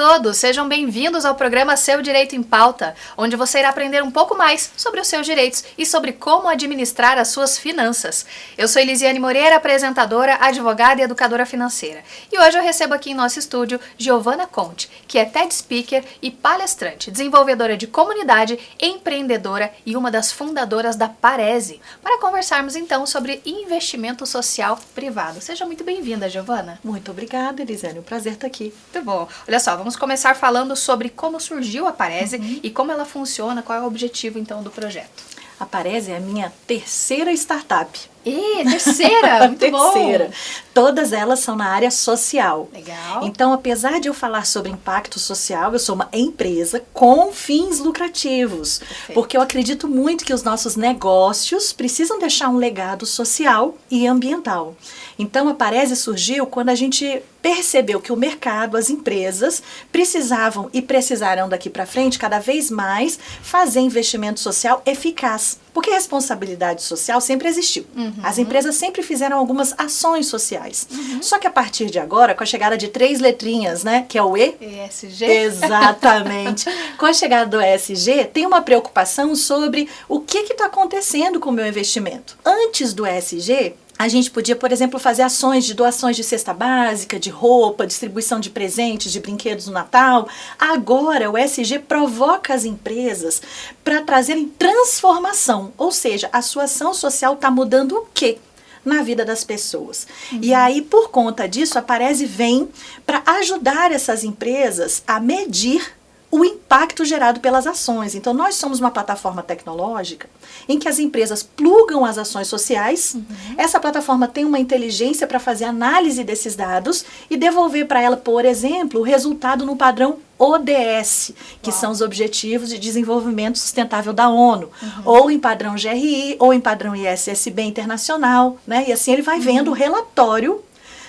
todos, sejam bem-vindos ao programa Seu Direito em Pauta, onde você irá aprender um pouco mais sobre os seus direitos e sobre como administrar as suas finanças. Eu sou Elisiane Moreira, apresentadora, advogada e educadora financeira. E hoje eu recebo aqui em nosso estúdio Giovana Conte, que é TED Speaker e palestrante, desenvolvedora de comunidade, empreendedora e uma das fundadoras da Parese, para conversarmos então sobre investimento social privado. Seja muito bem-vinda, Giovana. Muito obrigada, Elisiane. Um prazer estar aqui. Muito bom. Olha só, vamos começar falando sobre como surgiu a Parese e como ela funciona, qual é o objetivo então do projeto. A Parese é a minha terceira startup. Terceira? Muito terceira. Bom. Todas elas são na área social. Legal. Então, apesar de eu falar sobre impacto social, eu sou uma empresa com fins lucrativos. Perfeito. Porque eu acredito muito que os nossos negócios precisam deixar um legado social e ambiental. Então, a Parese surgiu quando a gente percebeu que o mercado, as empresas, precisavam e precisarão daqui para frente, cada vez mais, fazer investimento social eficaz. Porque a responsabilidade social sempre existiu. As empresas sempre fizeram algumas ações sociais. Só que a partir de agora, com a chegada de 3 letrinhas, né, que é o E... ESG? Exatamente. Com a chegada do ESG, tem uma preocupação sobre o que está acontecendo com o meu investimento. Antes do ESG, a gente podia, por exemplo, fazer ações de doações de cesta básica, de roupa, distribuição de presentes, de brinquedos no Natal. Agora, o ESG provoca as empresas para trazerem transformação, ou seja, a sua ação social está mudando o quê? Na vida das pessoas. E aí, por conta disso, a Parese vem para ajudar essas empresas a medir o impacto gerado pelas ações. Então, nós somos uma plataforma tecnológica em que as empresas plugam as ações sociais. Essa plataforma tem uma inteligência para fazer análise desses dados e devolver para ela, por exemplo, o resultado no padrão ODS, que são os Objetivos de Desenvolvimento Sustentável da ONU, ou em padrão GRI, ou em padrão ISSB internacional, né? E assim ele vai vendo o relatório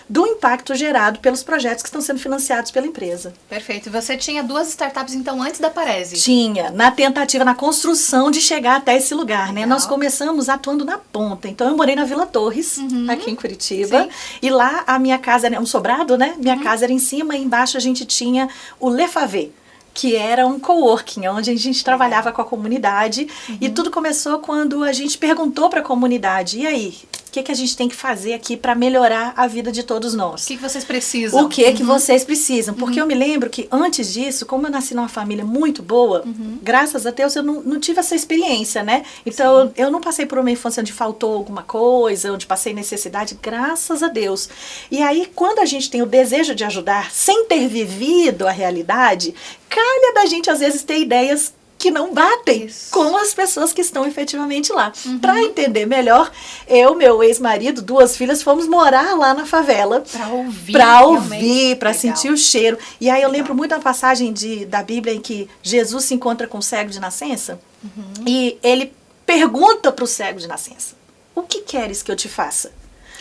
do impacto gerado pelos projetos que estão sendo financiados pela empresa. Perfeito. E você tinha 2 startups, então, antes da Parese? Tinha, na tentativa, na construção de chegar até esse lugar, né? Legal. Nós começamos atuando na ponta. Então, eu morei na Vila Torres, aqui em Curitiba. Sim. E lá, a minha casa era um sobrado, né? Minha casa era em cima e embaixo a gente tinha o Le Favé, que era um coworking, onde a gente trabalhava com a comunidade. E tudo começou quando a gente perguntou para a comunidade, e aí, o que a gente tem que fazer aqui para melhorar a vida de todos nós? O que vocês precisam? O que vocês precisam? Porque eu me lembro que antes disso, como eu nasci numa família muito boa, graças a Deus eu não tive essa experiência, né? Então eu não passei por uma infância onde faltou alguma coisa, onde passei necessidade, graças a Deus. E aí, quando a gente tem o desejo de ajudar, sem ter vivido a realidade, calha da gente às vezes ter ideias que não batem com as pessoas que estão efetivamente lá. Para entender melhor, eu, meu ex-marido, 2 filhas, fomos morar lá na favela. Para ouvir, para sentir o cheiro. E aí eu lembro muito da passagem da Bíblia em que Jesus se encontra com o cego de nascença. E ele pergunta para o cego de nascença, o que queres que eu te faça?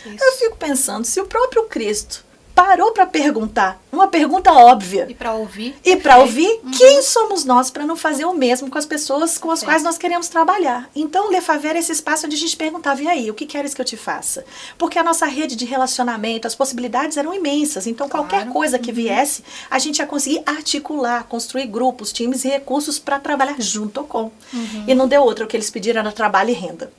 Eu fico pensando, se o próprio Cristo parou para perguntar, uma pergunta óbvia. E para ouvir. Quem somos nós para não fazer o mesmo com as pessoas com as quais nós queremos trabalhar? Então, o Le Favé era esse espaço onde a gente perguntava, e aí, o que queres que eu te faça? Porque a nossa rede de relacionamento, as possibilidades eram imensas. Então, qualquer coisa que viesse, a gente ia conseguir articular, construir grupos, times e recursos para trabalhar junto com. E não deu outra, o que eles pediram era trabalho e renda.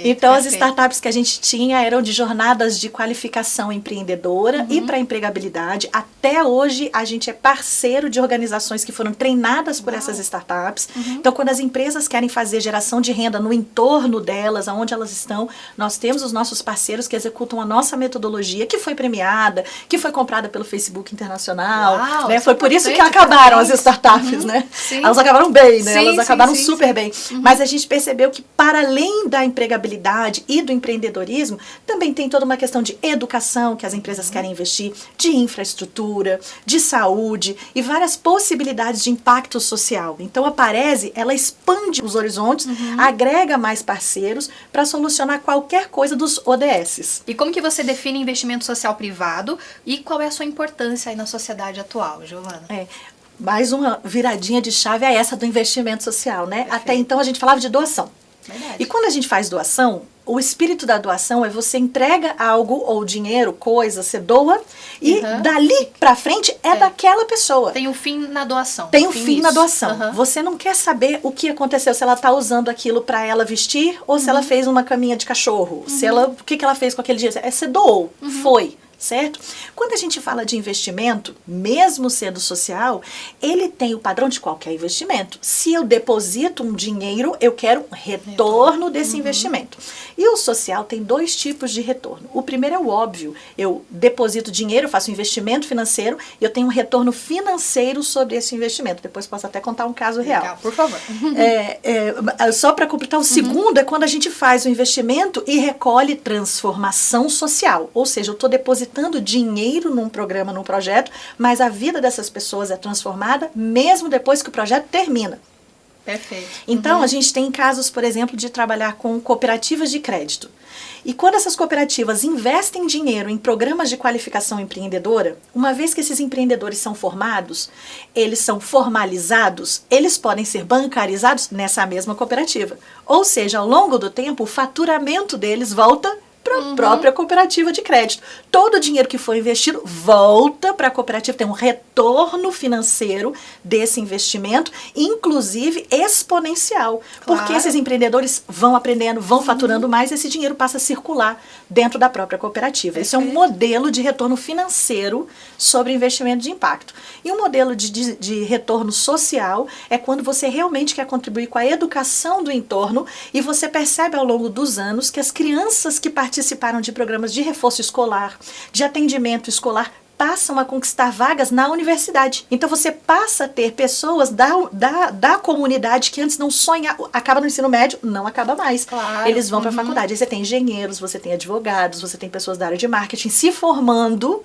Então, as startups que a gente tinha eram de jornadas de qualificação empreendedora e para empregabilidade. Até hoje, a gente é parceiro de organizações que foram treinadas por essas startups. Então, quando as empresas querem fazer geração de renda no entorno delas, aonde elas estão, nós temos os nossos parceiros que executam a nossa metodologia, que foi premiada, que foi comprada pelo Facebook Internacional. Uau, né? Foi por isso que acabaram as startups, né? Elas acabaram bem, né? Elas acabaram super bem. Mas a gente percebeu que, para além da empregabilidade e do empreendedorismo, também tem toda uma questão de educação que as empresas querem investir, de infraestrutura, de saúde e várias possibilidades de impacto social. Então a Parese, ela expande os horizontes, agrega mais parceiros para solucionar qualquer coisa dos ODS. E como que você define investimento social privado e qual é a sua importância aí na sociedade atual, Giovana? Mais uma viradinha de chave é essa do investimento social, né? Perfeito. Até então a gente falava de doação. Verdade. E quando a gente faz doação, O espírito da doação é você entrega algo ou dinheiro, coisa, você doa e dali pra frente é daquela pessoa. Tem um fim na doação. Tem um fim na doação. Você não quer saber o que aconteceu, se ela tá usando aquilo pra ela vestir ou se ela fez uma caminha de cachorro, se ela, o que ela fez com aquele dinheiro. Você doou, foi. Certo? Quando a gente fala de investimento, mesmo sendo social, ele tem o padrão de qualquer investimento. Se eu deposito um dinheiro, eu quero um retorno desse investimento. E o social tem dois tipos de retorno. O primeiro é o óbvio. Eu deposito dinheiro, eu faço um investimento financeiro e eu tenho um retorno financeiro sobre esse investimento. Depois posso até contar um caso real. Legal, por favor. Só para completar, o segundo é quando a gente faz o investimento e recolhe transformação social. Ou seja, eu estou depositando dinheiro num programa, num projeto, mas a vida dessas pessoas é transformada mesmo depois que o projeto termina. Perfeito. Então, a gente tem casos, por exemplo, de trabalhar com cooperativas de crédito. E quando essas cooperativas investem dinheiro em programas de qualificação empreendedora, uma vez que esses empreendedores são formados, eles são formalizados, eles podem ser bancarizados nessa mesma cooperativa. Ou seja, ao longo do tempo, o faturamento deles volta para a própria cooperativa de crédito. Todo o dinheiro que foi investido volta para a cooperativa, tem um retorno financeiro desse investimento, inclusive exponencial. Claro. Porque esses empreendedores vão aprendendo, vão faturando mais, esse dinheiro passa a circular dentro da própria cooperativa. Isso é um modelo de retorno financeiro sobre investimento de impacto. E um modelo de retorno social é quando você realmente quer contribuir com a educação do entorno e você percebe ao longo dos anos que as crianças que participaram de programas de reforço escolar, de atendimento escolar, passam a conquistar vagas na universidade. Então você passa a ter pessoas da comunidade que antes não sonhavam, acaba no ensino médio, não acaba mais. Claro. Eles vão para a faculdade. Aí você tem engenheiros, você tem advogados, você tem pessoas da área de marketing se formando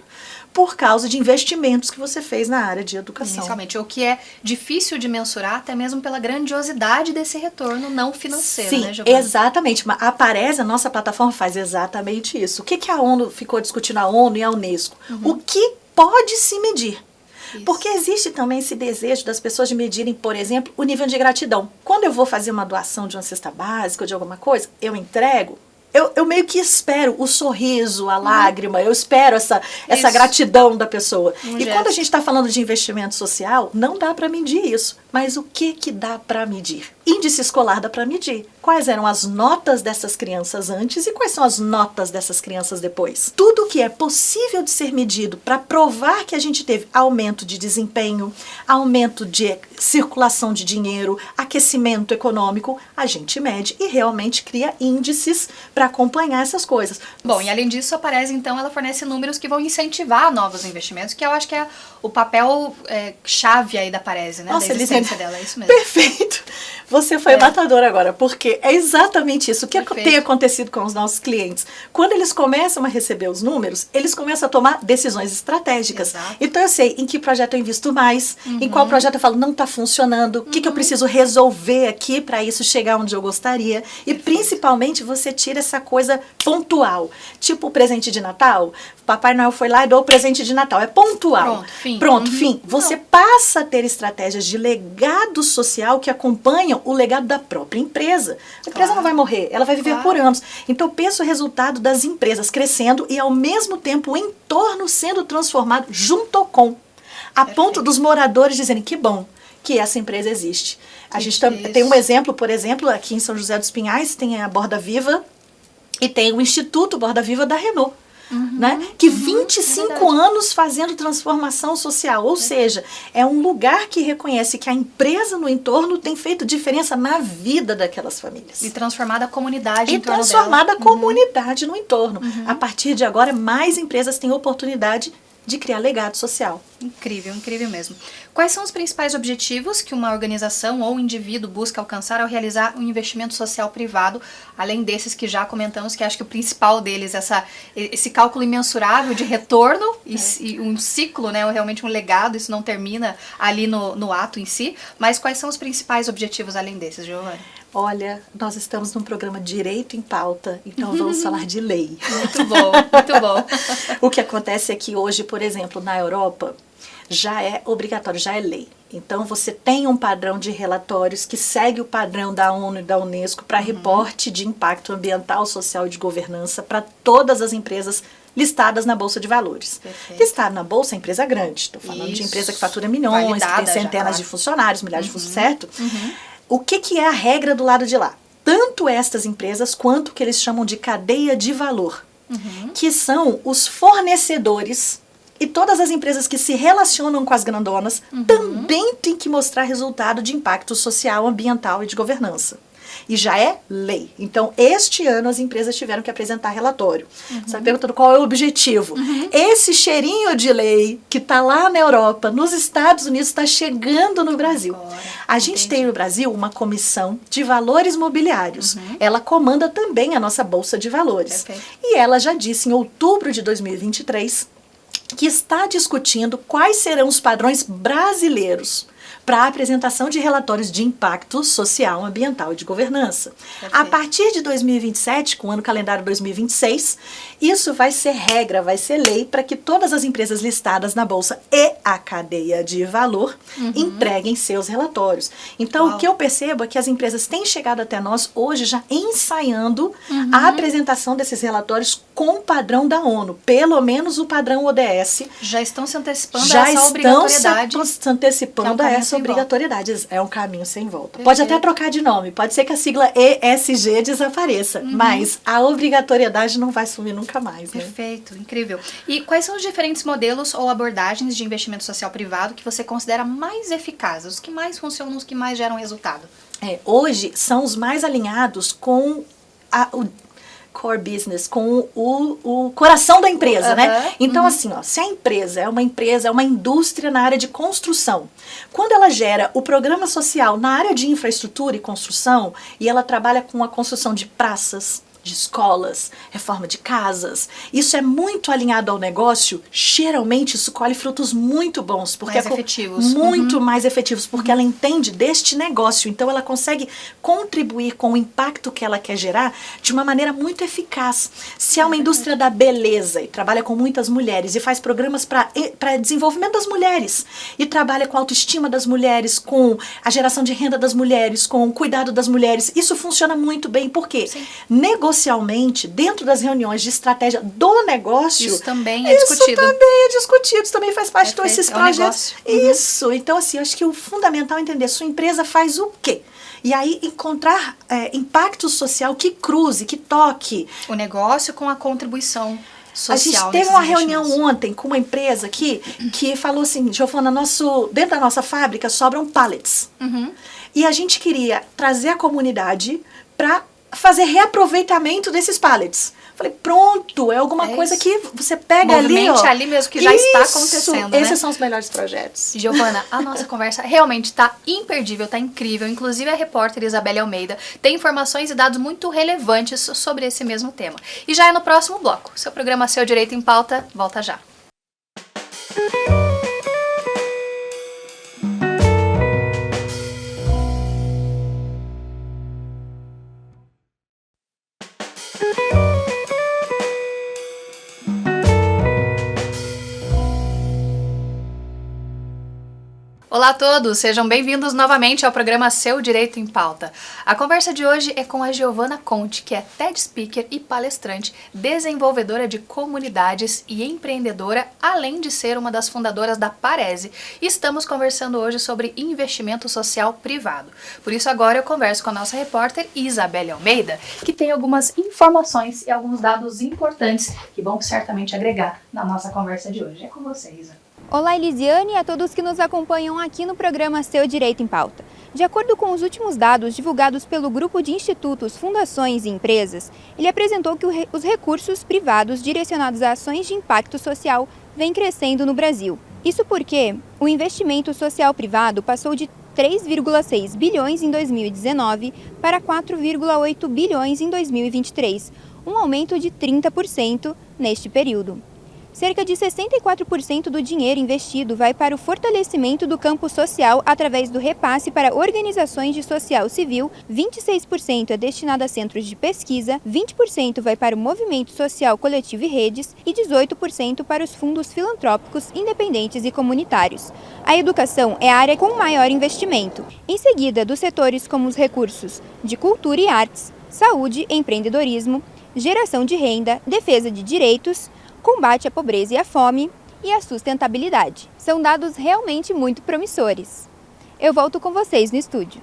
por causa de investimentos que você fez na área de educação. Inicialmente, o que é difícil de mensurar, até mesmo pela grandiosidade desse retorno não financeiro, Sim, né, Giovana? exatamente. A Parese, a nossa plataforma, faz exatamente isso. O que a ONU ficou discutindo, a ONU e a Unesco? O que pode se medir? Isso. Porque existe também esse desejo das pessoas de medirem, por exemplo, o nível de gratidão. Quando eu vou fazer uma doação de uma cesta básica ou de alguma coisa, eu entrego, eu meio que espero o sorriso, a lágrima, eu espero essa gratidão da pessoa. E quando a gente está falando de investimento social, não dá para medir isso. Mas o que dá para medir? Índice escolar dá para medir. Quais eram as notas dessas crianças antes e quais são as notas dessas crianças depois? Tudo que é possível de ser medido para provar que a gente teve aumento de desempenho, aumento de circulação de dinheiro, aquecimento econômico, a gente mede e realmente cria índices para acompanhar essas coisas. Bom, e além disso, a Parese, então, ela fornece números que vão incentivar novos investimentos, que eu acho que é o papel chave aí da Parese, né? Nossa, da existência dela, é isso mesmo. Perfeito! Você foi matadora agora, porque é exatamente isso. O que tem acontecido com os nossos clientes? Quando eles começam a receber os números, eles começam a tomar decisões estratégicas. Exato. Então eu sei em que projeto eu invisto mais, em qual projeto eu falo, não está funcionando, o que eu preciso resolver aqui para isso chegar onde eu gostaria. E principalmente você tira essa coisa pontual. Tipo o presente de Natal, Papai Noel foi lá e deu o presente de Natal. É pontual. Pronto, fim. Pronto, fim. Você passa a ter estratégias de legado social que acompanham o legado da própria empresa. A empresa não vai morrer, ela vai viver por anos. Então, pensa o resultado das empresas crescendo e, ao mesmo tempo, o entorno sendo transformado junto com. A ponto dos moradores dizerem que bom que essa empresa existe. A gente tem um exemplo, por exemplo, aqui em São José dos Pinhais, tem a Borda Viva e tem o Instituto Borda Viva da Renault. Né? Que 25 anos fazendo transformação social, ou seja, é um lugar que reconhece que a empresa no entorno tem feito diferença na vida daquelas famílias. E transformada a comunidade E em torno transformada dela. a comunidade no entorno. A partir de agora, mais empresas têm oportunidade de criar legado social. Incrível, incrível mesmo. Quais são os principais objetivos que uma organização ou um indivíduo busca alcançar ao realizar um investimento social privado, além desses que já comentamos, que acho que o principal deles é esse cálculo imensurável de retorno e um ciclo, né, realmente um legado, isso não termina ali no ato em si, mas quais são os principais objetivos além desses, Giovana? Olha, nós estamos num programa Direito em Pauta, então vamos falar de lei. Muito bom, muito bom. O que acontece é que hoje, por exemplo, na Europa, já é obrigatório, já é lei. Então, você tem um padrão de relatórios que segue o padrão da ONU e da Unesco para reporte de impacto ambiental, social e de governança para todas as empresas listadas na Bolsa de Valores. Perfeito. Listar na Bolsa é empresa grande. Estou falando de empresa que fatura milhões, validada, que tem centenas já, de funcionários, milhares de funcionários, certo? O que é a regra do lado de lá? Tanto estas empresas quanto o que eles chamam de cadeia de valor, que são os fornecedores. E todas as empresas que se relacionam com as grandonas também têm que mostrar resultado de impacto social, ambiental e de governança. E já é lei. Então, este ano as empresas tiveram que apresentar relatório. Você está perguntando qual é o objetivo. Esse cheirinho de lei que está lá na Europa, nos Estados Unidos, está chegando no Brasil. Agora, a gente tem no Brasil uma comissão de valores mobiliários. Ela comanda também a nossa Bolsa de Valores. Perfeito. E ela já disse em outubro de 2023 que está discutindo quais serão os padrões brasileiros para a apresentação de relatórios de impacto social, ambiental e de governança. Perfeito. A partir de 2027, com o ano calendário 2026, isso vai ser regra, vai ser lei para que todas as empresas listadas na Bolsa e a cadeia de valor entreguem seus relatórios. Então, o que eu percebo é que as empresas têm chegado até nós hoje já ensaiando a apresentação desses relatórios com o padrão da ONU, pelo menos o padrão ODS. Já estão se antecipando Já a essa estão obrigatoriedade. se antecipando a essa obrigatoriedade. É um caminho sem volta. Pode até trocar de nome, pode ser que a sigla ESG desapareça, mas a obrigatoriedade não vai sumir nunca mais, né? Perfeito, incrível. E quais são os diferentes modelos ou abordagens de investimento social privado que você considera mais eficazes, os que mais funcionam, os que mais geram resultado? Hoje são os mais alinhados com o core business, com o coração da empresa, né? Então, assim, ó, se a empresa, é uma indústria na área de construção, quando ela gera o programa social na área de infraestrutura e construção, e ela trabalha com a construção de praças, de escolas, reforma de casas, isso é muito alinhado ao negócio, geralmente isso colhe frutos muito bons. Porque mais efetivos. Muito mais efetivos, porque ela entende deste negócio, então ela consegue contribuir com o impacto que ela quer gerar de uma maneira muito eficaz. Se é uma indústria da beleza e trabalha com muitas mulheres e faz programas para desenvolvimento das mulheres e trabalha com a autoestima das mulheres, com a geração de renda das mulheres, com o cuidado das mulheres, isso funciona muito bem, porque negocialmente, dentro das reuniões de estratégia do negócio, isso também é discutido. Isso também faz parte de todos esses projetos. Isso, então assim, acho que o fundamental é entender, sua empresa faz o quê? E aí encontrar impacto social que cruze, que toque. O negócio com a contribuição social. A gente teve uma reunião ontem com uma empresa que falou assim, Giovana, dentro da nossa fábrica sobram pallets. E a gente queria trazer a comunidade para fazer reaproveitamento desses pallets. Falei, pronto, é alguma coisa que você pega ali, ó. Ali mesmo, que já está acontecendo, né? Esses são os melhores projetos. Giovana, a nossa conversa realmente está imperdível, está incrível. Inclusive a repórter Isabelle Almeida tem informações e dados muito relevantes sobre esse mesmo tema. E já é no próximo bloco. Seu programa Seu Direito em Pauta volta já. Olá a todos, sejam bem-vindos novamente ao programa Seu Direito em Pauta. A conversa de hoje é com a Giovana Conte, que é TED Speaker e palestrante, desenvolvedora de comunidades e empreendedora, além de ser uma das fundadoras da Parese. Estamos conversando hoje sobre investimento social privado. Por isso agora eu converso com a nossa repórter Isabelle Almeida, que tem algumas informações e alguns dados importantes que vão certamente agregar na nossa conversa de hoje. É com você, Isa. Olá, Elisiane, e a todos que nos acompanham aqui no programa Seu Direito em Pauta. De acordo com os últimos dados divulgados pelo Grupo de Institutos, Fundações e Empresas, ele apresentou que os recursos privados direcionados a ações de impacto social vêm crescendo no Brasil. Isso porque o investimento social privado passou de 3,6 bilhões em 2019 para 4,8 bilhões em 2023, um aumento de 30% neste período. Cerca de 64% do dinheiro investido vai para o fortalecimento do campo social através do repasse para organizações de social civil, 26% é destinado a centros de pesquisa, 20% vai para o movimento social coletivo e redes e 18% para os fundos filantrópicos independentes e comunitários. A educação é a área com maior investimento. Em seguida, dos setores como os recursos de cultura e artes, saúde, empreendedorismo, geração de renda, defesa de direitos, combate à pobreza e à fome e à sustentabilidade. São dados realmente muito promissores. Eu volto com vocês no estúdio.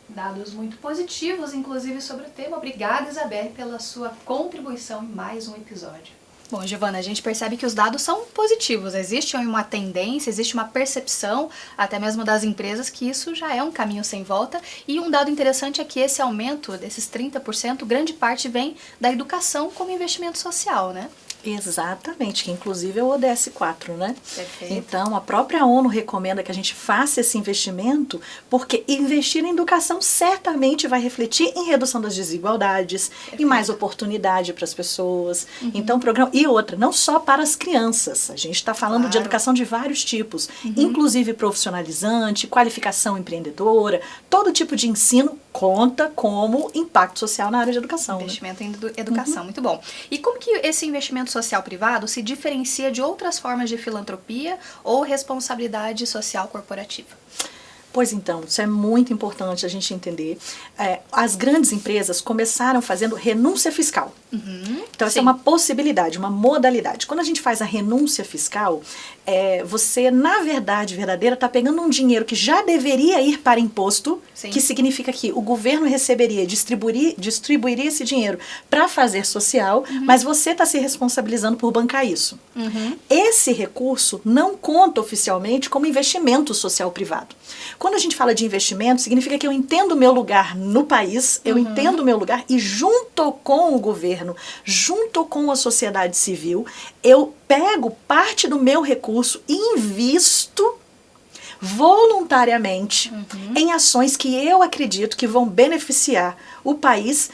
Dados muito positivos, inclusive, sobre o tema. Obrigada, Isabelle, pela sua contribuição em mais um episódio. Bom, Giovana, a gente percebe que os dados são positivos. Existe uma tendência, existe uma percepção, até mesmo das empresas, que isso já é um caminho sem volta. E um dado interessante é que esse aumento desses 30%, grande parte vem da educação como investimento social, né? Exatamente, que inclusive é o ODS 4, né? Perfeito. Então, a própria ONU recomenda que a gente faça esse investimento, porque investir em educação certamente vai refletir em redução das desigualdades, em mais oportunidade para as pessoas. Então, o programa... E outra, não só para as crianças, a gente está falando de educação de vários tipos, inclusive profissionalizante, qualificação empreendedora, todo tipo de ensino conta como impacto social na área de educação. Investimento em educação, muito bom. E como que esse investimento social privado se diferencia de outras formas de filantropia ou responsabilidade social corporativa? Pois então, isso é muito importante a gente entender. As grandes empresas começaram fazendo renúncia fiscal. Então, essa é uma possibilidade, uma modalidade. Quando a gente faz a renúncia fiscal, você, na verdade verdadeira, está pegando um dinheiro que já deveria ir para imposto, que significa que o governo receberia, distribuiria esse dinheiro para fazer social, mas você está se responsabilizando por bancar isso. Esse recurso não conta oficialmente como investimento social privado. Quando a gente fala de investimento, significa que eu entendo o meu lugar no país, eu entendo o meu lugar e junto com o governo, junto com a sociedade civil, eu pego parte do meu recurso e invisto voluntariamente em ações que eu acredito que vão beneficiar o país,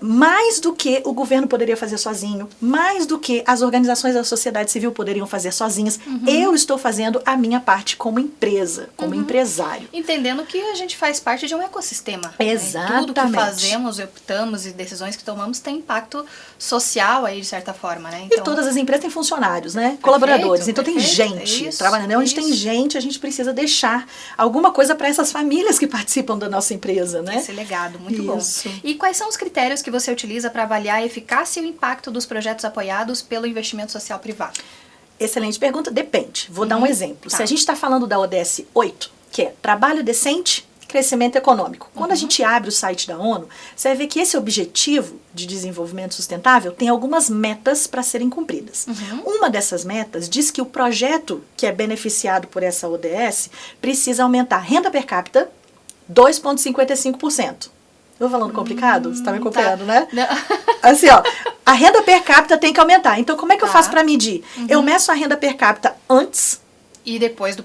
mais do que o governo poderia fazer sozinho, mais do que as organizações da sociedade civil poderiam fazer sozinhas. Eu estou fazendo a minha parte como empresa, como empresário. Entendendo que a gente faz parte de um ecossistema. Exatamente. Né? Tudo que fazemos, optamos e decisões que tomamos tem impacto social aí, de certa forma, né? Então, e todas as empresas têm funcionários, né? Colaboradores. Então tem gente trabalhando. Onde tem gente, a gente precisa deixar alguma coisa para essas famílias que participam da nossa empresa, né? Esse legado, muito bom. E quais são os critérios que você utiliza para avaliar a eficácia e o impacto dos projetos apoiados pelo investimento social privado? Excelente pergunta. Depende. Vou dar um exemplo. Se a gente está falando da ODS 8, que é trabalho decente, crescimento econômico. Quando a gente abre o site da ONU, você vai ver que esse objetivo de desenvolvimento sustentável tem algumas metas para serem cumpridas. Uma dessas metas diz que o projeto que é beneficiado por essa ODS precisa aumentar a renda per capita 2,55%. Estou falando complicado? Você está me acompanhando, né? Assim, ó, a renda per capita tem que aumentar. Então, como é que eu faço para medir? Eu meço a renda per capita antes e depois do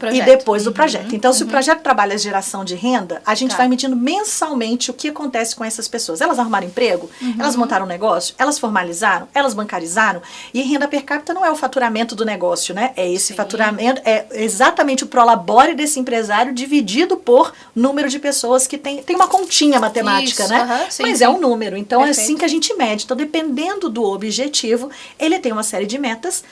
projeto. Então, se o projeto trabalha a geração de renda, a gente vai medindo mensalmente o que acontece com essas pessoas. Elas arrumaram emprego? Elas montaram um negócio? Elas formalizaram? Elas bancarizaram? E renda per capita não é o faturamento do negócio, né? É esse faturamento, é exatamente o prolabore desse empresário dividido por número de pessoas que tem uma continha matemática, né? Mas é um número. Então, é assim que a gente mede. Então, dependendo do objetivo, ele tem uma série de metas.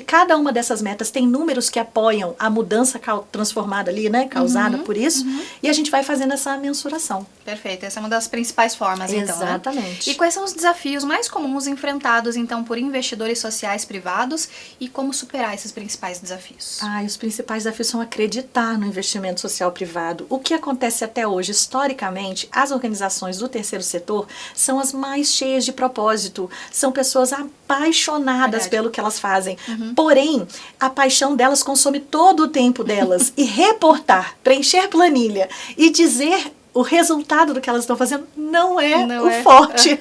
Cada uma dessas metas tem números que apoiam a mudança transformada ali, né, causada por isso, e a gente vai fazendo essa mensuração. Perfeito, essa é uma das principais formas, então, né? Exatamente. E quais são os desafios mais comuns enfrentados, então, por investidores sociais privados e como superar esses principais desafios? Os principais desafios são acreditar no investimento social privado. O que acontece até hoje, historicamente, as organizações do terceiro setor são as mais cheias de propósito, são pessoas apaixonadas pelo que elas fazem. Porém, a paixão delas consome todo o tempo delas e reportar, preencher planilha e dizer o resultado do que elas estão fazendo não é o forte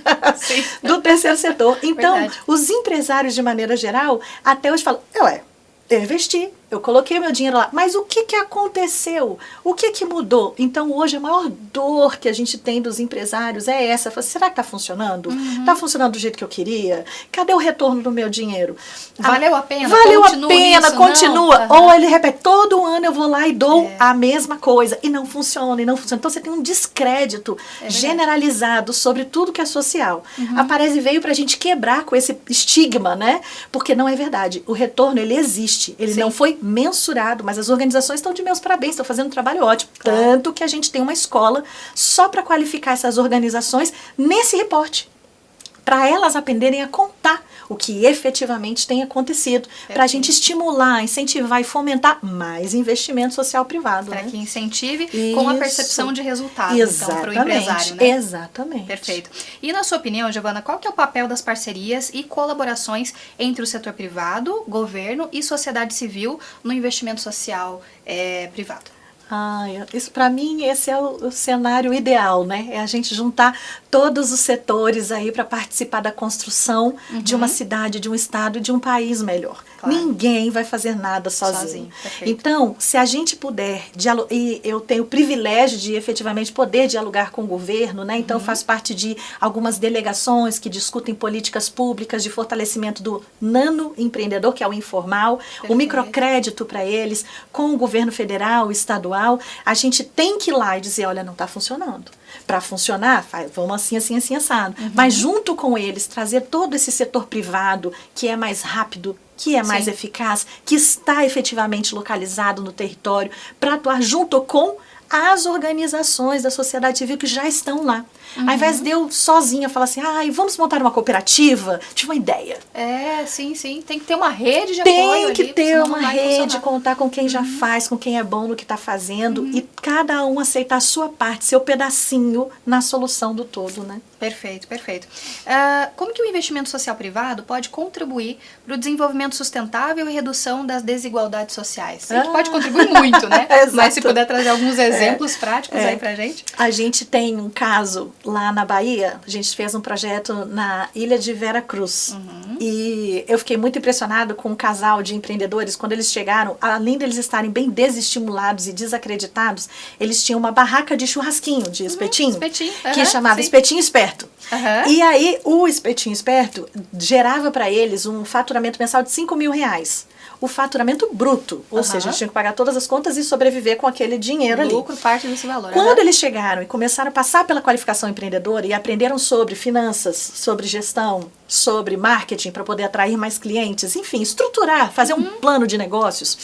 do terceiro setor. Então, os empresários, de maneira geral, até hoje falam, eu investi, eu coloquei meu dinheiro lá, mas o que aconteceu? O que mudou? Então hoje a maior dor que a gente tem dos empresários é essa. Falo, será que está funcionando? Está funcionando do jeito que eu queria? Cadê o retorno do meu dinheiro? Valeu a pena? Valeu a pena, continua. Não? Ou ele repete, todo ano eu vou lá e dou a mesma coisa. E não funciona, e não funciona. Então você tem um descrédito generalizado sobre tudo que é social. A Parese veio pra gente quebrar com esse estigma, né? Porque não é verdade. O retorno, ele existe. Ele não foi mensurado, mas as organizações estão de meus parabéns, estão fazendo um trabalho ótimo. Claro. Tanto que a gente tem uma escola só para qualificar essas organizações nesse reporte. Para elas aprenderem a contar o que efetivamente tem acontecido, para a gente estimular, incentivar e fomentar mais investimento social privado. Para né? que incentive com a percepção de resultado, então, para o empresário. Né? Exatamente. Perfeito. E na sua opinião, Giovana, qual que é o papel das parcerias e colaborações entre o setor privado, governo e sociedade civil no investimento social privado? Isso para mim esse é o cenário ideal, né? É a gente juntar todos os setores aí para participar da construção de uma cidade, de um estado e de um país melhor. Claro. Ninguém vai fazer nada sozinho. Então, se a gente puder e eu tenho o privilégio de efetivamente poder dialogar com o governo, né? Então faço parte de algumas delegações que discutem políticas públicas de fortalecimento do nano empreendedor, que é o informal, o microcrédito para eles, com o governo federal, estadual. A gente tem que ir lá e dizer, olha, não está funcionando. Para funcionar, vamos assim, assado. Mas junto com eles, trazer todo esse setor privado, que é mais rápido, que é mais eficaz, que está efetivamente localizado no território, para atuar junto com as organizações da sociedade civil que já estão lá. Ao invés de eu sozinha falar assim, vamos montar uma cooperativa, tive uma ideia. Sim. Tem que ter uma rede de apoio. Tem que ter uma rede, contar com quem já faz, com quem é bom no que está fazendo e cada um aceitar a sua parte, seu pedacinho na solução do todo, né? Perfeito. Como que o investimento social privado pode contribuir para o desenvolvimento sustentável e redução das desigualdades sociais? Sei que pode contribuir muito, né? Mas se puder trazer alguns exemplos práticos aí pra gente. A gente tem um caso lá na Bahia, a gente fez um projeto na ilha de Vera Cruz. E eu fiquei muito impressionado com um casal de empreendedores, quando eles chegaram, além deles estarem bem desestimulados e desacreditados, eles tinham uma barraca de churrasquinho, de espetinho, que chamava Espetinho Esperto. E aí, o Espetinho Esperto gerava para eles um faturamento mensal de R$5.000. O faturamento bruto, ou seja, eles tinham que pagar todas as contas e sobreviver com aquele dinheiro ali. Lucro, parte desse valor. Quando eles chegaram e começaram a passar pela qualificação empreendedora e aprenderam sobre finanças, sobre gestão, sobre marketing para poder atrair mais clientes, enfim, estruturar, fazer um plano de negócios.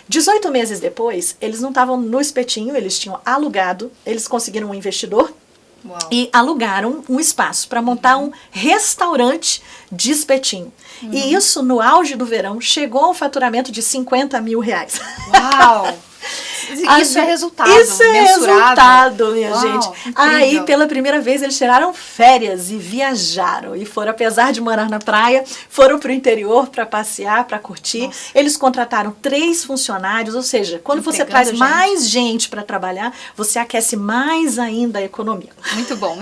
18 meses depois, eles não estavam no espetinho, eles tinham alugado, eles conseguiram um investidor. E alugaram um espaço para montar um restaurante de espetinho. E isso, no auge do verão, chegou a um faturamento de R$50.000. Uau! Isso é resultado. Isso é resultado, minha Uau, gente. incrível. Aí, pela primeira vez, eles tiraram férias e viajaram. E foram, apesar de morar na praia, foram para o interior para passear, para curtir. Nossa. Eles contrataram 3 funcionários, ou seja, quando você traz mais gente para trabalhar, você aquece mais ainda a economia. Muito bom.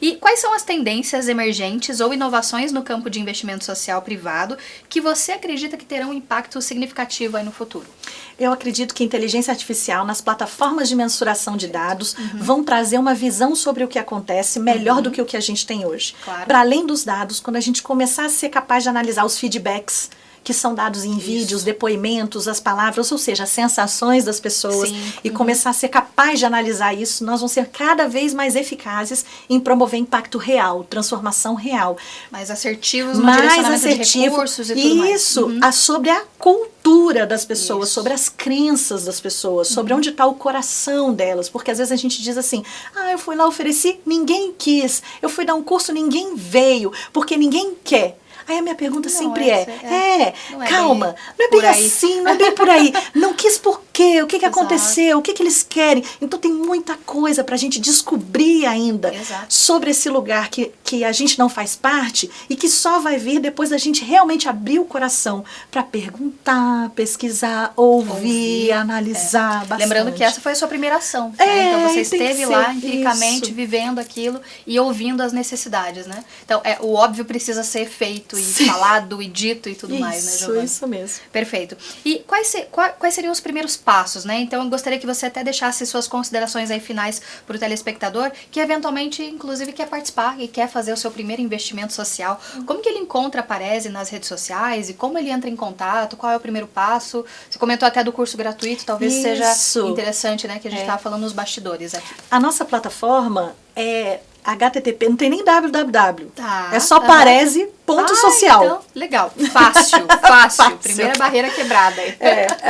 E quais são as tendências emergentes ou inovações no campo de investimento social privado que você acredita que terão um impacto significativo aí no futuro? Eu acredito que inteligência artificial nas plataformas de mensuração de dados vão trazer uma visão sobre o que acontece melhor do que o que a gente tem hoje. Claro. Para além dos dados, quando a gente começar a ser capaz de analisar os feedbacks, que são dados em vídeos, depoimentos, as palavras, ou seja, as sensações das pessoas, e começar a ser capaz de analisar isso, nós vamos ser cada vez mais eficazes em promover impacto real, transformação real. Mais assertivos no direcionamento de recursos e tudo mais. Isso, sobre a cultura das pessoas, sobre as crenças das pessoas, sobre onde está o coração delas, porque às vezes a gente diz assim, eu fui lá, ofereci, ninguém quis, eu fui dar um curso, ninguém veio, porque ninguém quer. Aí a minha pergunta sempre calma, não é bem assim, não é bem por aí. Não quis por quê? O que Exato. aconteceu? O que eles querem? Então tem muita coisa para a gente descobrir ainda Exato. sobre esse lugar que a gente não faz parte e que só vai vir depois da gente realmente abrir o coração para perguntar, pesquisar, ouvir, analisar bastante. Lembrando que essa foi a sua primeira ação, né? Então você esteve lá empiricamente vivendo aquilo e ouvindo as necessidades, né? Então o óbvio precisa ser feito e falado e dito e tudo mais, né, Giovana? Isso mesmo. Perfeito. E quais seriam os primeiros passos, né? Então eu gostaria que você até deixasse suas considerações aí finais para o telespectador que eventualmente, inclusive, quer participar e quer fazer o seu primeiro investimento social. Como que ele encontra a Parese nas redes sociais e como ele entra em contato? Qual é o primeiro passo? Você comentou até do curso gratuito, talvez seja interessante, né? Que a gente estava falando nos bastidores aqui. A nossa plataforma é HTTP, não tem nem www. Tá, é só parese.social. Então, legal. Fácil. Primeira barreira quebrada.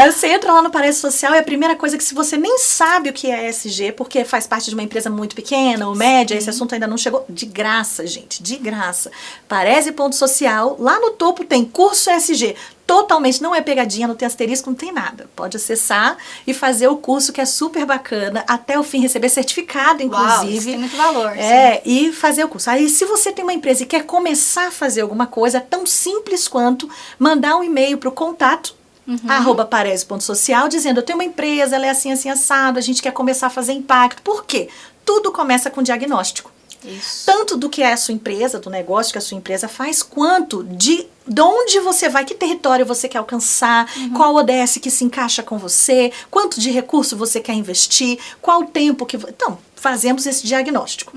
Você entra lá no Parese Social e a primeira coisa que se você nem sabe o que é ESG, porque faz parte de uma empresa muito pequena ou média, esse assunto ainda não chegou, de graça, gente, de graça. Parese.social, lá no topo tem curso ESG. Totalmente, não é pegadinha, não tem asterisco, não tem nada. Pode acessar e fazer o curso que é super bacana, até o fim receber certificado, inclusive. Uau, isso tem muito valor. E fazer o curso. Aí, se você tem uma empresa e quer começar a fazer alguma coisa, é tão simples quanto mandar um e-mail para o contato, @parese.social, dizendo, eu tenho uma empresa, ela é assim, assim, assado, a gente quer começar a fazer impacto. Por quê? Tudo começa com diagnóstico. Isso. Tanto do que é a sua empresa, do negócio que a sua empresa faz, quanto de onde você vai, que território você quer alcançar, qual ODS que se encaixa com você, quanto de recurso você quer investir, qual o tempo que... Então, fazemos esse diagnóstico.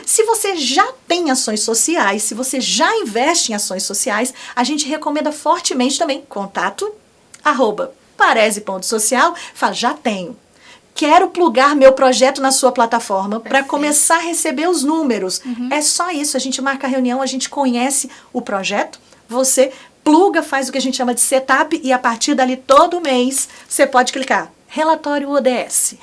Se você já tem ações sociais, se você já investe em ações sociais, a gente recomenda fortemente também contato @parese.social, fala, já tenho. Quero plugar meu projeto na sua plataforma para começar a receber os números. É só isso, a gente marca a reunião, a gente conhece o projeto, você pluga, faz o que a gente chama de setup e a partir dali todo mês você pode clicar relatório ODS.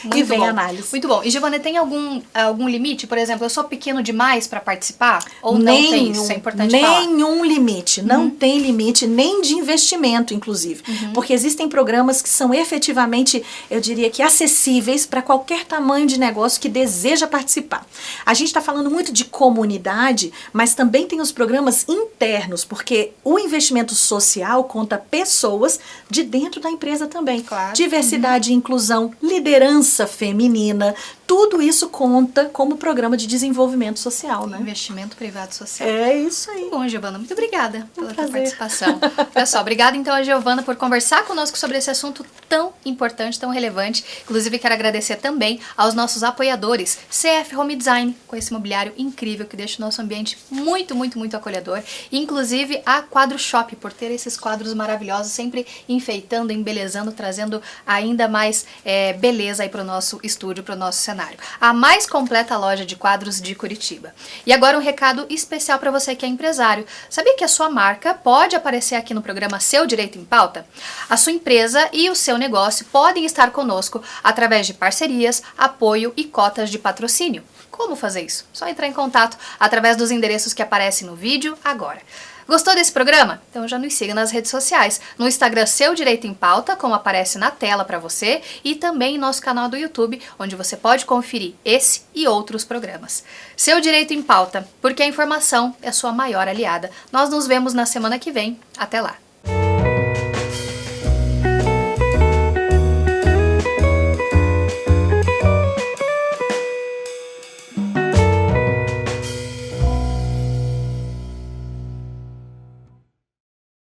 Muito e vem bom. a análise. Muito bom. E, Giovana, tem algum limite? Por exemplo, eu sou pequeno demais para participar? Ou não tem isso? É importante falar. Nenhum limite. Não tem limite, nem de investimento, inclusive. Porque existem programas que são efetivamente, eu diria que acessíveis para qualquer tamanho de negócio que deseja participar. A gente está falando muito de comunidade, mas também tem os programas internos, porque o investimento social conta pessoas de dentro da empresa também. Claro. Diversidade e inclusão, liderança feminina, tudo isso conta como programa de desenvolvimento social, né? Investimento privado social. É isso aí. Bom, Giovana, muito obrigada pela tua prazer. participação. Olha só, obrigada então a Giovana por conversar conosco sobre esse assunto tão importante, tão relevante. Inclusive, quero agradecer também aos nossos apoiadores, CF Home Design, com esse mobiliário incrível que deixa o nosso ambiente muito, muito, muito acolhedor. Inclusive, a Quadro Shop, por ter esses quadros maravilhosos, sempre enfeitando, embelezando, trazendo ainda mais beleza aí para o nosso estúdio, para o nosso cenário. A mais completa loja de quadros de Curitiba. E agora um recado especial para você que é empresário. Sabia que a sua marca pode aparecer aqui no programa Seu Direito em Pauta? A sua empresa e o seu negócio podem estar conosco através de parcerias, apoio e cotas de patrocínio. Como fazer isso? Só entrar em contato através dos endereços que aparecem no vídeo agora. Gostou desse programa? Então já nos siga nas redes sociais. No Instagram Seu Direito em Pauta, como aparece na tela para você, e também em nosso canal do YouTube, onde você pode conferir esse e outros programas. Seu Direito em Pauta, porque a informação é a sua maior aliada. Nós nos vemos na semana que vem. Até lá!